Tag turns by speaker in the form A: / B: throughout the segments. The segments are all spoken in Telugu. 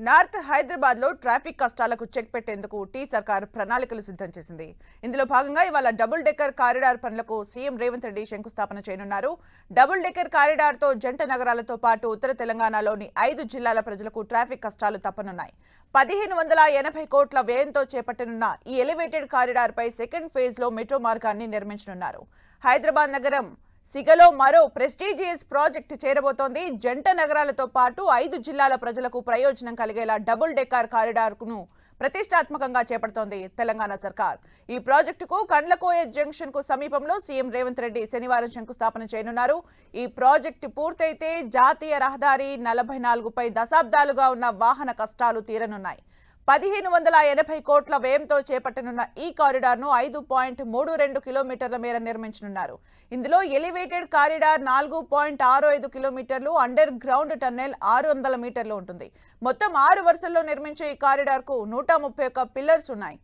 A: నార్త్ హైదరాబాద్ లో ట్రాఫిక్ కష్టాలకు చెక్ పెట్టేందుకు టీ సర్కార్ ప్రణాళికలు సిద్ధం చేసింది. ఇందులో భాగంగా ఇవాళ డబుల్ డెక్కర్ కారిడార్ పనులకు సీఎం రేవంత్ రెడ్డి శంకుస్థాపన చేయనున్నారు. డబుల్ డెక్కర్ కారిడార్ తో జంట నగరాలతో పాటు ఉత్తర తెలంగాణలోని 5 జిల్లాల ప్రజలకు ట్రాఫిక్ కష్టాలు తప్పనున్నాయి. 1580 కోట్ల వ్యయంతో చేపట్టనున్న ఈ ఎలివేటెడ్ కారిడార్ పై సెకండ్ ఫేజ్ లో మెట్రో మార్గాన్ని నిర్మించనున్నారు. హైదరాబాద్ నగరం సిగలో మరో ప్రెస్టీజియస్ ప్రాజెక్ట్ చేరబోతోంది. జంట నగరాలతో పాటు 5 జిల్లాల ప్రజలకు ప్రయోజనం కలిగేలా డబుల్ డెక్కర్ కారిడార్ ను ప్రతిష్టాత్మకంగా చేపడుతోంది తెలంగాణ సర్కార్. ఈ ప్రాజెక్టుకు కండ్లకోయ జంక్షన్ కు సమీపంలో సీఎం రేవంత్ రెడ్డి శనివారం శంకుస్థాపన చేయనున్నారు. ఈ ప్రాజెక్టు పూర్తయితే జాతీయ రహదారి 44 పై దశాబ్దాలుగా ఉన్న వాహన కష్టాలు తీరనున్నాయి. 1580 కోట్ల వ్యయంతో చేపట్టనున్న ఈ కారిడార్ ను 5.32 కిలోమీటర్ల మేర నిర్మించనున్నారు. ఇందులో ఎలివేటెడ్ కారిడార్ 4.65 కిలోమీటర్లు, అండర్ గ్రౌండ్ టన్నెల్ 600 మీటర్లు ఉంటుంది. మొత్తం 6 వరుసల్లో నిర్మించే ఈ కారిడార్ కు 131 పిల్లర్స్ ఉన్నాయి.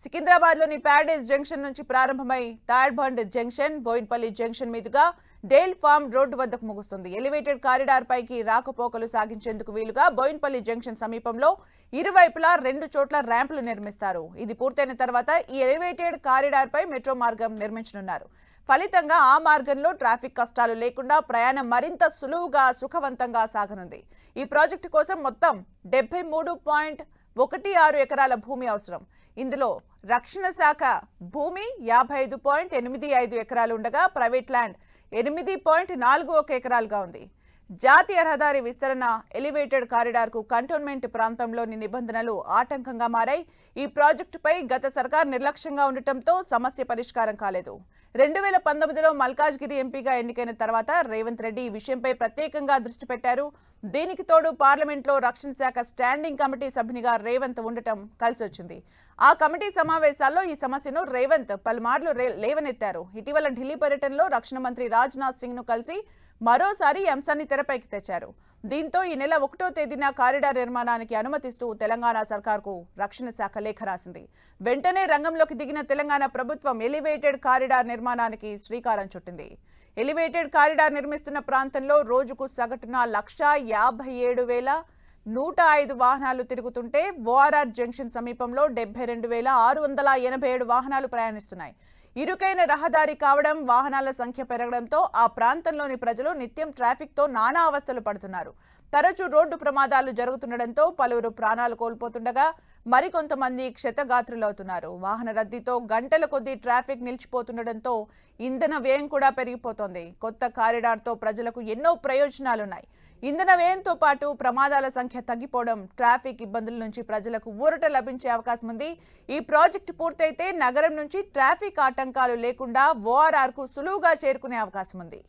A: సికింద్రాబాద్ లోని ప్యారడైజ్ జంక్షన్ నుంచి ప్రారంభమై తాడ్బండ్ జంక్షన్, బోయిన్పల్లి జంక్షన్ మీదుగా డేల్ ఫార్మ్ రోడ్డు వద్దకు ముగుస్తుంది. ఎలివేటెడ్ కారిడార్ పైకి రాకపోకలు సాగించేందుకు వీలుగా బోయిన్పల్లి జంక్షన్ సమీపంలో ఇరువైపులా 2 చోట్ల ర్యాంపులు నిర్మిస్తారు. ఇది పూర్తయిన తర్వాత ఈ ఎలివేటెడ్ కారిడార్ పై మెట్రో మార్గం నిర్మించనున్నారు. ఫలితంగా ఆ మార్గంలో ట్రాఫిక్ కష్టాలు లేకుండా ప్రయాణం మరింత సులువుగా, సుఖవంతంగా సాగనుంది. ఈ ప్రాజెక్టు కోసం మొత్తం 73.16 ఎకరాల భూమి అవసరం. ఇందులో రక్షణ శాఖ భూమి 55.85 ఎకరాలు ఉండగా ప్రైవేట్ ల్యాండ్ 8.41 ఎకరాలుగా ఉంది. జాతీయ రహదారి విస్తరణ ఎలివేటెడ్ కారిడార్ కు కంటోన్మెంట్ ప్రాంతంలోని నిబంధనలు ఆటంకంగా మారాయి. ఈ ప్రాజెక్టుపై గత సర్కార్ నిర్లక్ష్యంగా ఉండటంతో సమస్య పరిష్కారం కాలేదు. 2019లో మల్కాజ్గిరి ఎంపీగా ఎన్నికైన తర్వాత రేవంత్ రెడ్డి ఈ విషయంపై ప్రత్యేకంగా దృష్టి పెట్టారు. దీనికి తోడు పార్లమెంట్లో రక్షణ శాఖ స్టాండింగ్ కమిటీ సభ్యునిగా రేవంత్ ఉండటం కలిసొచ్చింది. ఆ కమిటీ సమావేశాల్లో ఈ సమస్యను రేవంత్ పలుమార్లు లేవనెత్తారు. ఇటీవల ఢిల్లీ పర్యటనలో రక్షణ మంత్రి రాజ్నాథ్ సింగ్ ను కలిసి మరోసారి ఈ అంశాన్ని తెరపైకి తెచ్చారు. దీంతో ఈ నెల 1వ తేదీన కారిడార్ నిర్మాణానికి అనుమతిస్తూ తెలంగాణ సర్కార్కు రక్షణ శాఖ లేఖ రాసింది. వెంటనే రంగంలోకి దిగిన తెలంగాణ ప్రభుత్వం ఎలివేటెడ్ కారిడార్ నిర్మాణానికి శ్రీకారం చుట్టింది. ఎలివేటెడ్ కారిడార్ నిర్మిస్తున్న ప్రాంతంలో రోజుకు సగటున 157,105 వాహనాలు తిరుగుతుంటే ఓఆర్ఆర్ జంక్షన్ సమీపంలో 72,687 వాహనాలు ప్రయాణిస్తున్నాయి. ఇరుకైన రహదారి కావడం, వాహనాల సంఖ్య పెరగడంతో ఆ ప్రాంతంలోని ప్రజలు నిత్యం ట్రాఫిక్ తో నానా అవస్థలు పడుతున్నారు. తరచూ రోడ్డు ప్రమాదాలు జరుగుతుండటంతో పలువురు ప్రాణాలు కోల్పోతుండగా మరికొంతమంది క్షతగాత్రులవుతున్నారు. వాహన రద్దీతో గంటల కొద్దీ ట్రాఫిక్ నిలిచిపోతుండటంతో ఇంధన వ్యయం కూడా పెరిగిపోతోంది. కొత్త కారిడార్ తో ప్రజలకు ఎన్నో ప్రయోజనాలున్నాయి. ఇంధన వ్యయంతో పాటు ప్రమాదాల సంఖ్య తగ్గిపోవడం, ట్రాఫిక్ ఇబ్బందుల నుంచి ప్రజలకు ఊరట లభించే అవకాశం ఉంది. ఈ ప్రాజెక్టు పూర్తయితే నగరం నుంచి ట్రాఫిక్ ఆటంకాలు లేకుండా ఓఆర్ఆర్ కు సులువుగా చేరుకునే అవకాశం ఉంది.